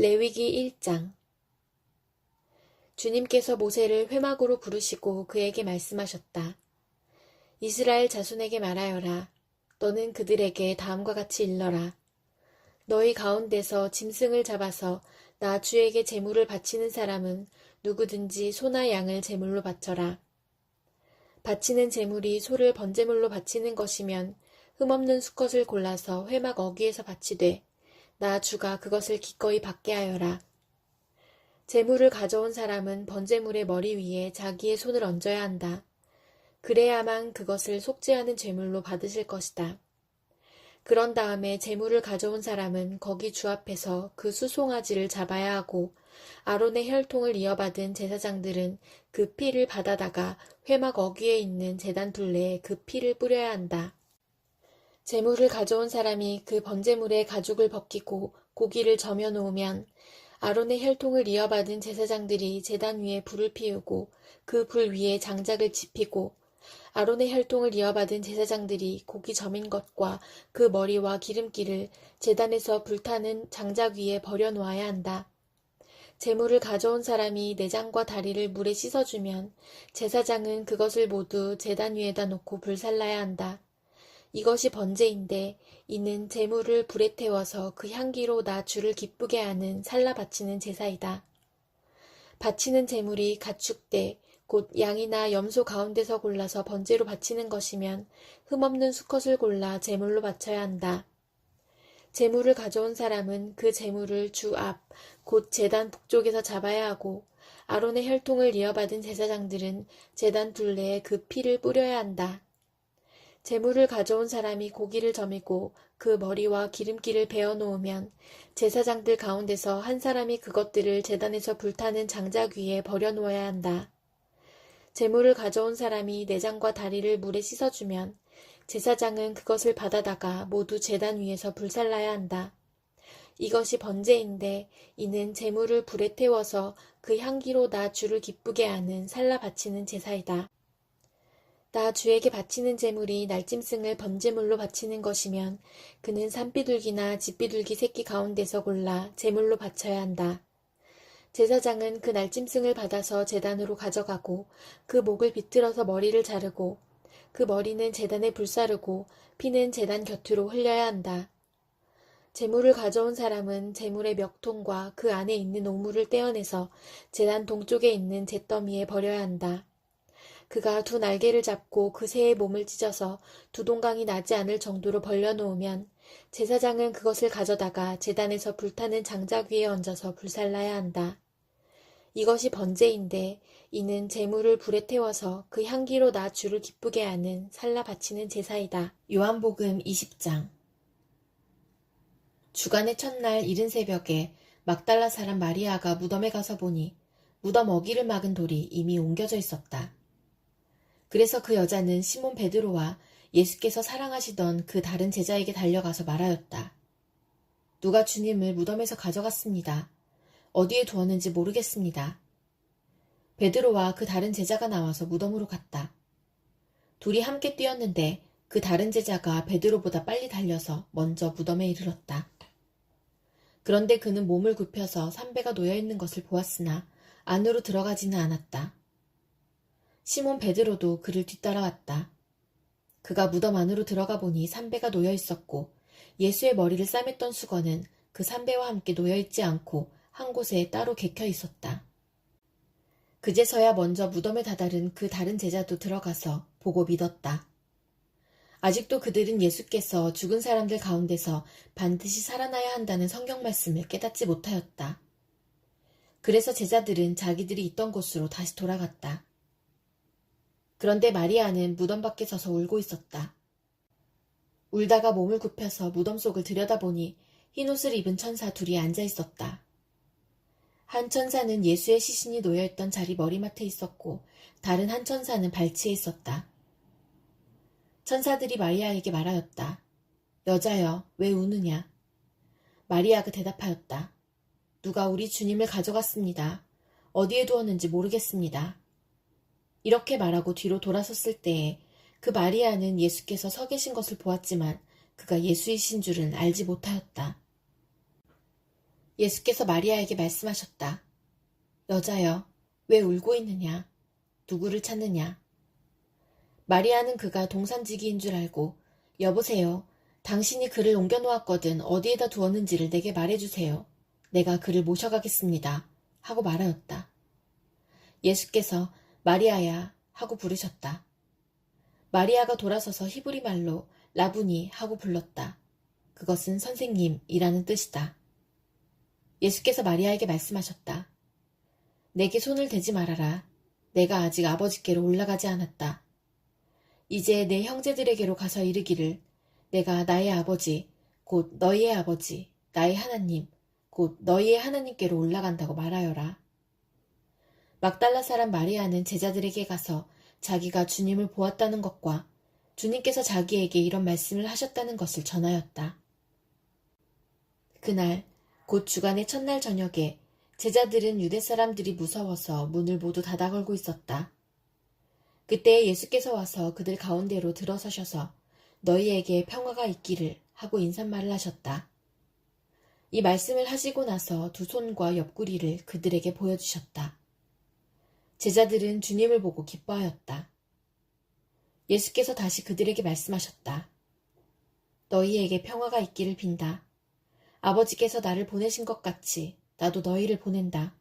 레위기 1장. 주님께서 모세를 회막으로 부르시고 그에게 말씀하셨다. 이스라엘 자손에게 말하여라. 너는 그들에게 다음과 같이 일러라. 너희 가운데서 짐승을 잡아서 나 주에게 제물을 바치는 사람은 누구든지 소나 양을 제물로 바쳐라. 바치는 제물이 소를 번제물로 바치는 것이면 흠없는 수컷을 골라서 회막 어귀에서 바치되 나 주가 그것을 기꺼이 받게 하여라. 제물을 가져온 사람은 번제물의 머리 위에 자기의 손을 얹어야 한다. 그래야만 그것을 속죄하는 제물로 받으실 것이다. 그런 다음에 제물을 가져온 사람은 거기 주 앞에서 그 수송아지를 잡아야 하고 아론의 혈통을 이어받은 제사장들은 그 피를 받아다가 회막 어귀에 있는 제단 둘레에 그 피를 뿌려야 한다. 제물을 가져온 사람이 그 번제물의 가죽을 벗기고 고기를 저며 놓으면 아론의 혈통을 이어받은 제사장들이 제단 위에 불을 피우고 그 불 위에 장작을 지피고 아론의 혈통을 이어받은 제사장들이 고기 저민 것과 그 머리와 기름기를 제단에서 불타는 장작 위에 버려 놓아야 한다. 제물을 가져온 사람이 내장과 다리를 물에 씻어주면 제사장은 그것을 모두 제단 위에다 놓고 불살라야 한다. 이것이 번제인데 이는 제물을 불에 태워서 그 향기로 나 주를 기쁘게 하는 살라 바치는 제사이다. 바치는 제물이 가축대 곧 양이나 염소 가운데서 골라서 번제로 바치는 것이면 흠없는 수컷을 골라 제물로 바쳐야 한다. 제물을 가져온 사람은 그 제물을 주 앞 곧 제단 북쪽에서 잡아야 하고 아론의 혈통을 이어받은 제사장들은 제단 둘레에 그 피를 뿌려야 한다. 제물을 가져온 사람이 고기를 저미고 그 머리와 기름기를 베어 놓으면 제사장들 가운데서 한 사람이 그것들을 제단에서 불타는 장작 위에 버려 놓아야 한다. 제물을 가져온 사람이 내장과 다리를 물에 씻어주면 제사장은 그것을 받아다가 모두 제단 위에서 불살라야 한다. 이것이 번제인데 이는 제물을 불에 태워서 그 향기로 나 주를 기쁘게 하는 살라 바치는 제사이다. 나 주에게 바치는 제물이 날짐승을 번제물로 바치는 것이면 그는 산비둘기나 집비둘기 새끼 가운데서 골라 제물로 바쳐야 한다. 제사장은 그 날짐승을 받아서 제단으로 가져가고 그 목을 비틀어서 머리를 자르고 그 머리는 제단에 불사르고 피는 제단 곁으로 흘려야 한다. 제물을 가져온 사람은 제물의 멱통과 그 안에 있는 오물을 떼어내서 제단 동쪽에 있는 잿더미에 버려야 한다. 그가 두 날개를 잡고 그 새의 몸을 찢어서 두 동강이 나지 않을 정도로 벌려놓으면 제사장은 그것을 가져다가 제단에서 불타는 장작 위에 얹어서 불살라야 한다. 이것이 번제인데 이는 제물을 불에 태워서 그 향기로 나 주를 기쁘게 하는 살라 바치는 제사이다. 요한복음 20장. 주간의 첫날 이른 새벽에 막달라 사람 마리아가 무덤에 가서 보니 무덤 어귀를 막은 돌이 이미 옮겨져 있었다. 그래서 그 여자는 시몬 베드로와 예수께서 사랑하시던 그 다른 제자에게 달려가서 말하였다. 누가 주님을 무덤에서 가져갔습니다. 어디에 두었는지 모르겠습니다. 베드로와 그 다른 제자가 나와서 무덤으로 갔다. 둘이 함께 뛰었는데 그 다른 제자가 베드로보다 빨리 달려서 먼저 무덤에 이르렀다. 그런데 그는 몸을 굽혀서 삼배가 놓여있는 것을 보았으나 안으로 들어가지는 않았다. 시몬 베드로도 그를 뒤따라왔다. 그가 무덤 안으로 들어가 보니 삼배가 놓여 있었고 예수의 머리를 싸맸던 수건은 그 삼배와 함께 놓여 있지 않고 한 곳에 따로 개켜 있었다. 그제서야 먼저 무덤에 다다른 그 다른 제자도 들어가서 보고 믿었다. 아직도 그들은 예수께서 죽은 사람들 가운데서 반드시 살아나야 한다는 성경 말씀을 깨닫지 못하였다. 그래서 제자들은 자기들이 있던 곳으로 다시 돌아갔다. 그런데 마리아는 무덤 밖에 서서 울고 있었다. 울다가 몸을 굽혀서 무덤 속을 들여다보니 흰옷을 입은 천사 둘이 앉아 있었다. 한 천사는 예수의 시신이 놓여있던 자리 머리맡에 있었고 다른 한 천사는 발치에 있었다. 천사들이 마리아에게 말하였다. 여자여, 왜 우느냐? 마리아가 대답하였다. 누가 우리 주님을 가져갔습니다. 어디에 두었는지 모르겠습니다. 이렇게 말하고 뒤로 돌아섰을 때에 그 마리아는 예수께서 서 계신 것을 보았지만 그가 예수이신 줄은 알지 못하였다. 예수께서 마리아에게 말씀하셨다. 여자여, 왜 울고 있느냐? 누구를 찾느냐? 마리아는 그가 동산지기인 줄 알고 여보세요. 당신이 그를 옮겨놓았거든 어디에다 두었는지를 내게 말해주세요. 내가 그를 모셔가겠습니다. 하고 말하였다. 예수께서 마리아야 하고 부르셨다. 마리아가 돌아서서 히브리 말로 라부니 하고 불렀다. 그것은 선생님이라는 뜻이다. 예수께서 마리아에게 말씀하셨다. 내게 손을 대지 말아라. 내가 아직 아버지께로 올라가지 않았다. 이제 내 형제들에게로 가서 이르기를 내가 나의 아버지, 곧 너희의 아버지, 나의 하나님, 곧 너희의 하나님께로 올라간다고 말하여라. 막달라 사람 마리아는 제자들에게 가서 자기가 주님을 보았다는 것과 주님께서 자기에게 이런 말씀을 하셨다는 것을 전하였다. 그날 곧 주간의 첫날 저녁에 제자들은 유대 사람들이 무서워서 문을 모두 닫아 걸고 있었다. 그때 예수께서 와서 그들 가운데로 들어서셔서 너희에게 평화가 있기를 하고 인사말을 하셨다. 이 말씀을 하시고 나서 두 손과 옆구리를 그들에게 보여주셨다. 제자들은 주님을 보고 기뻐하였다. 예수께서 다시 그들에게 말씀하셨다. 너희에게 평화가 있기를 빈다. 아버지께서 나를 보내신 것 같이 나도 너희를 보낸다.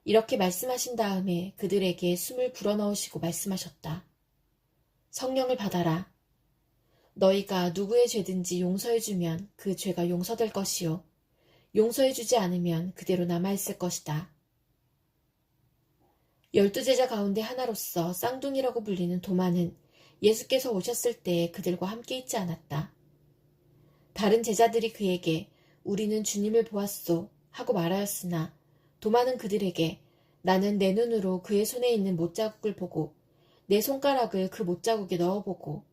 이렇게 말씀하신 다음에 그들에게 숨을 불어넣으시고 말씀하셨다. 성령을 받아라. 너희가 누구의 죄든지 용서해주면 그 죄가 용서될 것이요. 용서해주지 않으면 그대로 남아있을 것이다. 12제자 가운데 하나로서 쌍둥이라고 불리는 도마는 예수께서 오셨을 때 그들과 함께 있지 않았다. 다른 제자들이 그에게 우리는 주님을 보았소 하고 말하였으나 도마는 그들에게 나는 내 눈으로 그의 손에 있는 못자국을 보고 내 손가락을 그 못자국에 넣어보고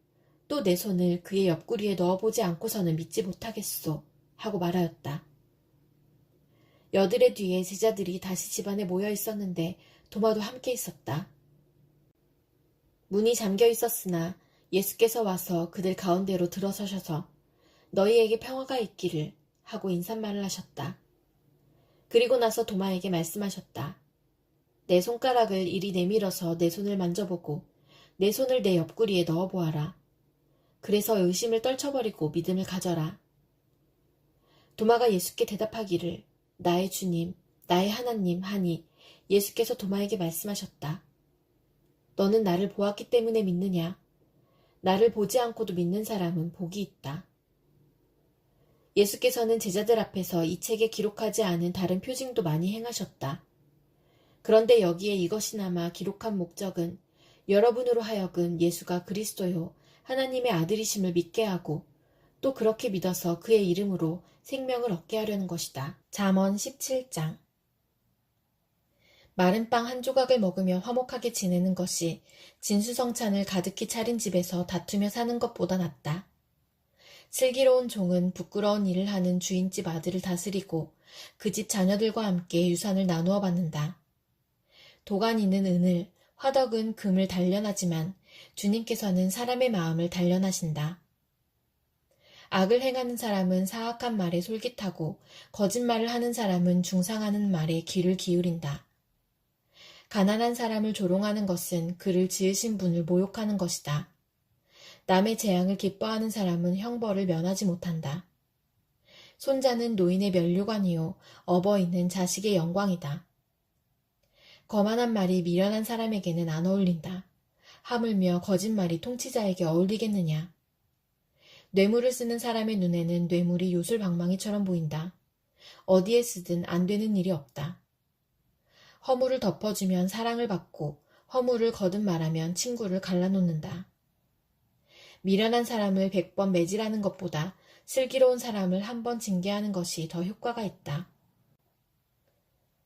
또 내 손을 그의 옆구리에 넣어보지 않고서는 믿지 못하겠소 하고 말하였다. 여드레 뒤에 제자들이 다시 집안에 모여 있었는데 도마도 함께 있었다. 문이 잠겨 있었으나 예수께서 와서 그들 가운데로 들어서셔서 너희에게 평화가 있기를 하고 인사말을 하셨다. 그리고 나서 도마에게 말씀하셨다. 내 손가락을 이리 내밀어서 내 손을 만져보고 내 손을 내 옆구리에 넣어보아라. 그래서 의심을 떨쳐버리고 믿음을 가져라. 도마가 예수께 대답하기를 나의 주님, 나의 하나님 하니 예수께서 도마에게 말씀하셨다. 너는 나를 보았기 때문에 믿느냐? 나를 보지 않고도 믿는 사람은 복이 있다. 예수께서는 제자들 앞에서 이 책에 기록하지 않은 다른 표징도 많이 행하셨다. 그런데 여기에 이것이나마 기록한 목적은 여러분으로 하여금 예수가 그리스도요 하나님의 아들이심을 믿게 하고 또 그렇게 믿어서 그의 이름으로 생명을 얻게 하려는 것이다. 잠언 17장. 마른 빵 한 조각을 먹으며 화목하게 지내는 것이 진수성찬을 가득히 차린 집에서 다투며 사는 것보다 낫다. 슬기로운 종은 부끄러운 일을 하는 주인집 아들을 다스리고 그 집 자녀들과 함께 유산을 나누어 받는다. 도가니는 은을, 화덕은 금을 단련하지만 주님께서는 사람의 마음을 단련하신다. 악을 행하는 사람은 사악한 말에 솔깃하고 거짓말을 하는 사람은 중상하는 말에 귀를 기울인다. 가난한 사람을 조롱하는 것은 그를 지으신 분을 모욕하는 것이다. 남의 재앙을 기뻐하는 사람은 형벌을 면하지 못한다. 손자는 노인의 면류관이요 어버이는 자식의 영광이다. 거만한 말이 미련한 사람에게는 안 어울린다. 하물며 거짓말이 통치자에게 어울리겠느냐. 뇌물을 쓰는 사람의 눈에는 뇌물이 요술방망이처럼 보인다. 어디에 쓰든 안 되는 일이 없다. 허물을 덮어주면 사랑을 받고 허물을 거듭 말하면 친구를 갈라놓는다. 미련한 사람을 100번 매질하는 것보다 슬기로운 사람을 한 번 징계하는 것이 더 효과가 있다.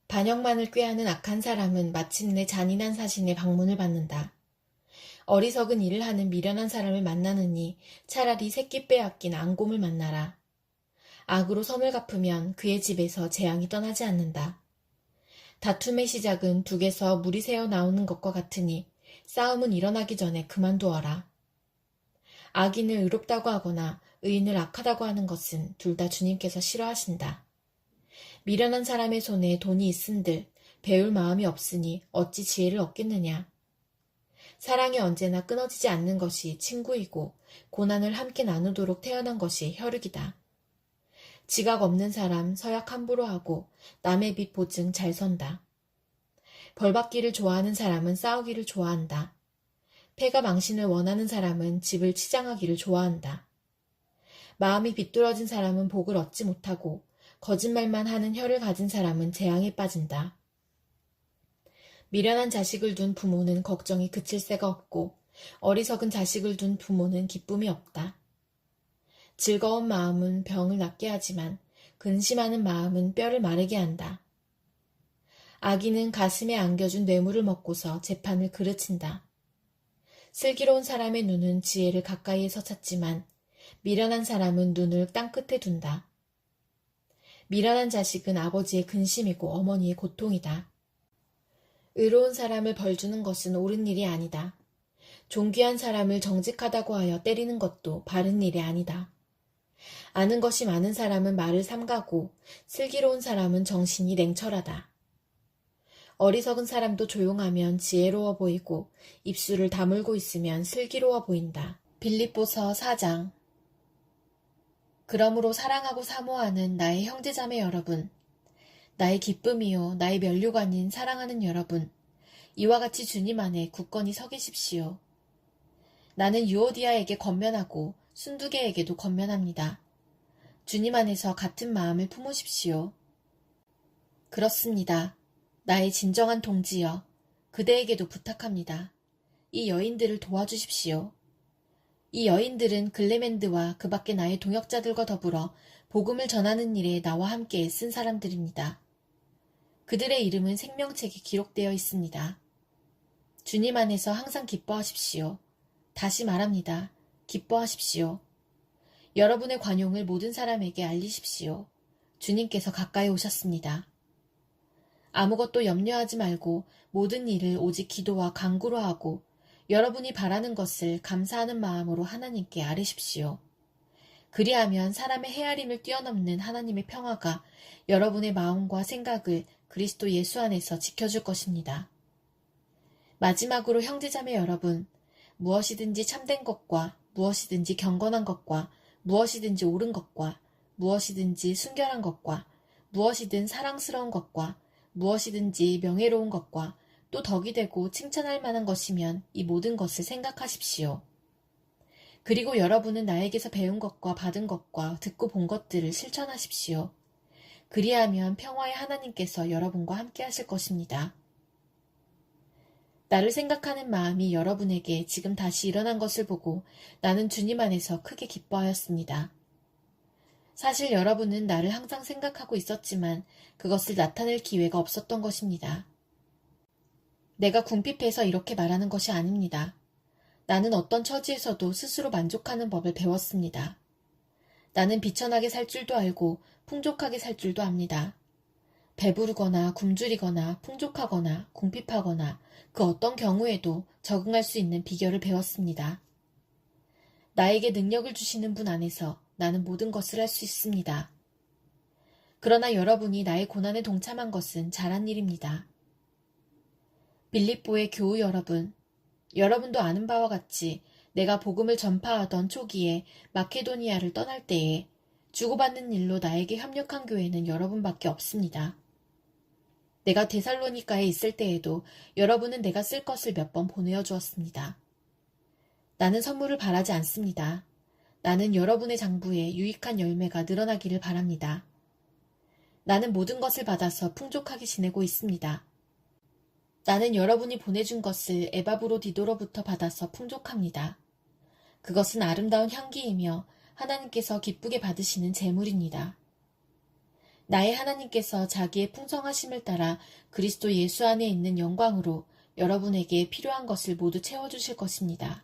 반역만을 꾀하는 악한 사람은 마침내 잔인한 사신의 방문을 받는다. 어리석은 일을 하는 미련한 사람을 만나느니 차라리 새끼 빼앗긴 앙곰을 만나라. 악으로 선을 갚으면 그의 집에서 재앙이 떠나지 않는다. 다툼의 시작은 둑에서 물이 새어 나오는 것과 같으니 싸움은 일어나기 전에 그만두어라. 악인을 의롭다고 하거나 의인을 악하다고 하는 것은 둘 다 주님께서 싫어하신다. 미련한 사람의 손에 돈이 있은들 배울 마음이 없으니 어찌 지혜를 얻겠느냐. 사랑이 언제나 끊어지지 않는 것이 친구이고 고난을 함께 나누도록 태어난 것이 혈육이다. 지각 없는 사람 서약 함부로 하고 남의 빚 보증 잘 선다. 벌받기를 좋아하는 사람은 싸우기를 좋아한다. 패가 망신을 원하는 사람은 집을 치장하기를 좋아한다. 마음이 비뚤어진 사람은 복을 얻지 못하고 거짓말만 하는 혀를 가진 사람은 재앙에 빠진다. 미련한 자식을 둔 부모는 걱정이 그칠 새가 없고 어리석은 자식을 둔 부모는 기쁨이 없다. 즐거운 마음은 병을 낫게 하지만 근심하는 마음은 뼈를 마르게 한다. 아기는 가슴에 안겨준 뇌물을 먹고서 재판을 그르친다. 슬기로운 사람의 눈은 지혜를 가까이에서 찾지만 미련한 사람은 눈을 땅끝에 둔다. 미련한 자식은 아버지의 근심이고 어머니의 고통이다. 의로운 사람을 벌주는 것은 옳은 일이 아니다. 존귀한 사람을 정직하다고 하여 때리는 것도 바른 일이 아니다. 아는 것이 많은 사람은 말을 삼가고 슬기로운 사람은 정신이 냉철하다. 어리석은 사람도 조용하면 지혜로워 보이고 입술을 다물고 있으면 슬기로워 보인다. 빌립보서 4장. 그러므로 사랑하고 사모하는 나의 형제자매 여러분, 나의 기쁨이요 나의 면류관인 사랑하는 여러분, 이와 같이 주님 안에 굳건히 서 계십시오. 나는 유오디아에게 권면하고 순두개에게도 권면합니다. 주님 안에서 같은 마음을 품으십시오. 그렇습니다. 나의 진정한 동지여, 그대에게도 부탁합니다. 이 여인들을 도와주십시오. 이 여인들은 글레멘드와 그 밖에 나의 동역자들과 더불어 복음을 전하는 일에 나와 함께 애쓴 사람들입니다. 그들의 이름은 생명책에 기록되어 있습니다. 주님 안에서 항상 기뻐하십시오. 다시 말합니다. 기뻐하십시오. 여러분의 관용을 모든 사람에게 알리십시오. 주님께서 가까이 오셨습니다. 아무것도 염려하지 말고 모든 일을 오직 기도와 간구로 하고 여러분이 바라는 것을 감사하는 마음으로 하나님께 아뢰십시오. 그리하면 사람의 헤아림을 뛰어넘는 하나님의 평화가 여러분의 마음과 생각을 그리스도 예수 안에서 지켜줄 것입니다. 마지막으로 형제자매 여러분, 무엇이든지 참된 것과 무엇이든지 경건한 것과 무엇이든지 옳은 것과 무엇이든지 순결한 것과 무엇이든 사랑스러운 것과 무엇이든지 명예로운 것과 또 덕이 되고 칭찬할 만한 것이면 이 모든 것을 생각하십시오. 그리고 여러분은 나에게서 배운 것과 받은 것과 듣고 본 것들을 실천하십시오. 그리하면 평화의 하나님께서 여러분과 함께 하실 것입니다. 나를 생각하는 마음이 여러분에게 지금 다시 일어난 것을 보고 나는 주님 안에서 크게 기뻐하였습니다. 사실 여러분은 나를 항상 생각하고 있었지만 그것을 나타낼 기회가 없었던 것입니다. 내가 궁핍해서 이렇게 말하는 것이 아닙니다. 나는 어떤 처지에서도 스스로 만족하는 법을 배웠습니다. 나는 비천하게 살 줄도 알고 풍족하게 살 줄도 압니다. 배부르거나 굶주리거나 풍족하거나 궁핍하거나 그 어떤 경우에도 적응할 수 있는 비결을 배웠습니다. 나에게 능력을 주시는 분 안에서 나는 모든 것을 할 수 있습니다. 그러나 여러분이 나의 고난에 동참한 것은 잘한 일입니다. 빌립보의 교우 여러분, 여러분도 아는 바와 같이 내가 복음을 전파하던 초기에 마케도니아를 떠날 때에 주고받는 일로 나에게 협력한 교회는 여러분밖에 없습니다. 내가 데살로니가에 있을 때에도 여러분은 내가 쓸 것을 몇 번 보내어 주었습니다. 나는 선물을 바라지 않습니다. 나는 여러분의 장부에 유익한 열매가 늘어나기를 바랍니다. 나는 모든 것을 받아서 풍족하게 지내고 있습니다. 나는 여러분이 보내준 것을 에바브로디도로부터 받아서 풍족합니다. 그것은 아름다운 향기이며 하나님께서 기쁘게 받으시는 제물입니다. 나의 하나님께서 자기의 풍성하심을 따라 그리스도 예수 안에 있는 영광으로 여러분에게 필요한 것을 모두 채워주실 것입니다.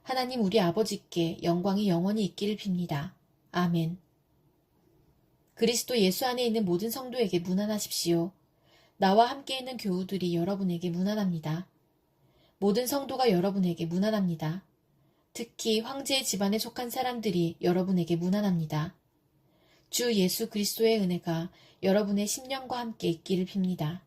하나님 우리 아버지께 영광이 영원히 있기를 빕니다. 아멘. 그리스도 예수 안에 있는 모든 성도에게 문안하십시오. 나와 함께 있는 교우들이 여러분에게 문안합니다. 모든 성도가 여러분에게 문안합니다. 특히 황제의 집안에 속한 사람들이 여러분에게 문안합니다. 주 예수 그리스도의 은혜가 여러분의 심령과 함께 있기를 빕니다.